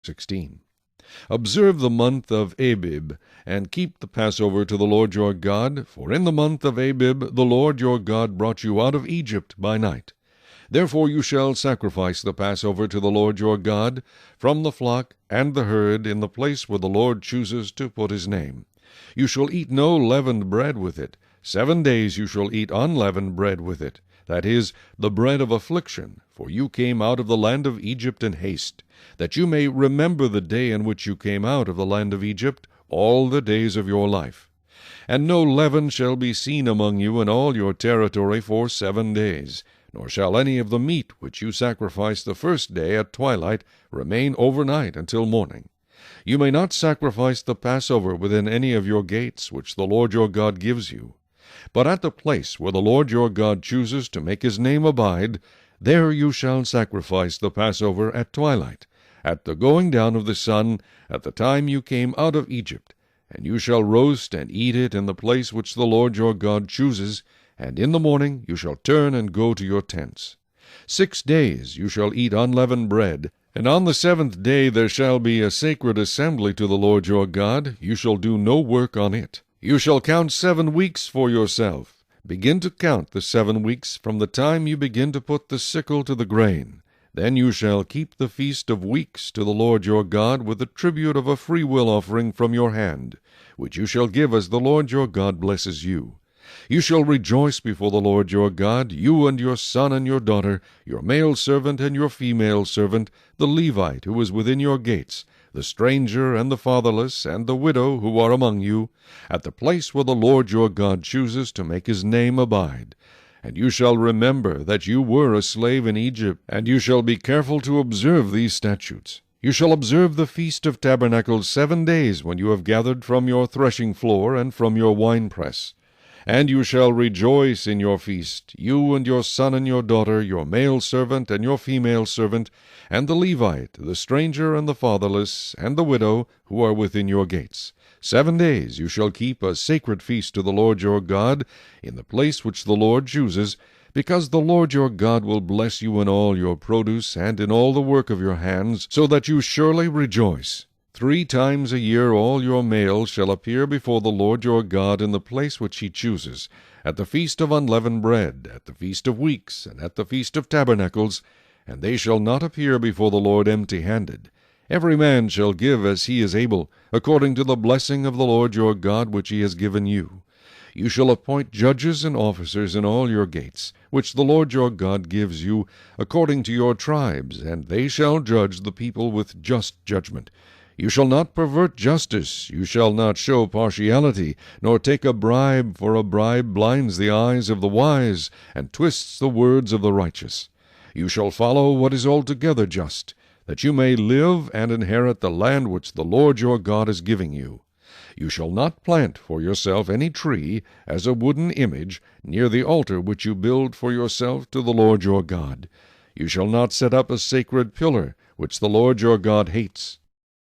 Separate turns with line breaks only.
16. Observe the month of Abib, and keep the Passover to the Lord your God, for in the month of Abib the Lord your God brought you out of Egypt by night. Therefore you shall sacrifice the Passover to the Lord your God, from the flock and the herd, in the place where the Lord chooses to put his name. You shall eat no leavened bread with it. 7 days you shall eat unleavened bread with it, that is, the bread of affliction, for you came out of the land of Egypt in haste, that you may remember the day in which you came out of the land of Egypt all the days of your life. And no leaven shall be seen among you in all your territory for 7 days, nor shall any of the meat which you sacrifice the first day at twilight remain overnight until morning. You may not sacrifice the Passover within any of your gates which the Lord your God gives you. But at the place where the Lord your God chooses to make his name abide, there you shall sacrifice the Passover at twilight, at the going down of the sun, at the time you came out of Egypt, and you shall roast and eat it in the place which the Lord your God chooses, and in the morning you shall turn and go to your tents. 6 days you shall eat unleavened bread, and on the 7th day there shall be a sacred assembly to the Lord your God. You shall do no work on it. You shall count 7 weeks for yourself. Begin to count the 7 weeks from the time you begin to put the sickle to the grain. Then you shall keep the feast of weeks to the Lord your God with the tribute of a freewill offering from your hand, which you shall give as the Lord your God blesses you. You shall rejoice before the Lord your God, you and your son and your daughter, your male servant and your female servant, the Levite who is within your gates, the stranger and the fatherless and the widow who are among you, at the place where the Lord your God chooses to make his name abide. And you shall remember that you were a slave in Egypt, and you shall be careful to observe these statutes. You shall observe the Feast of Tabernacles 7 days when you have gathered from your threshing floor and from your winepress. And you shall rejoice in your feast, you and your son and your daughter, your male servant and your female servant, and the Levite, the stranger and the fatherless, and the widow, who are within your gates. 7 days you shall keep a sacred feast to the Lord your God, in the place which the Lord chooses, because the Lord your God will bless you in all your produce and in all the work of your hands, so that you surely rejoice. 3 times a year all your males shall appear before the Lord your God in the place which he chooses, at the feast of unleavened bread, at the feast of weeks, and at the feast of tabernacles, and they shall not appear before the Lord empty-handed. Every man shall give as he is able, according to the blessing of the Lord your God which he has given you. You shall appoint judges and officers in all your gates, which the Lord your God gives you, according to your tribes, and they shall judge the people with just judgment. You shall not pervert justice, you shall not show partiality, nor take a bribe, for a bribe blinds the eyes of the wise, and twists the words of the righteous. You shall follow what is altogether just, that you may live and inherit the land which the Lord your God is giving you. You shall not plant for yourself any tree as a wooden image near the altar which you build for yourself to the Lord your God. You shall not set up a sacred pillar, which the Lord your God hates.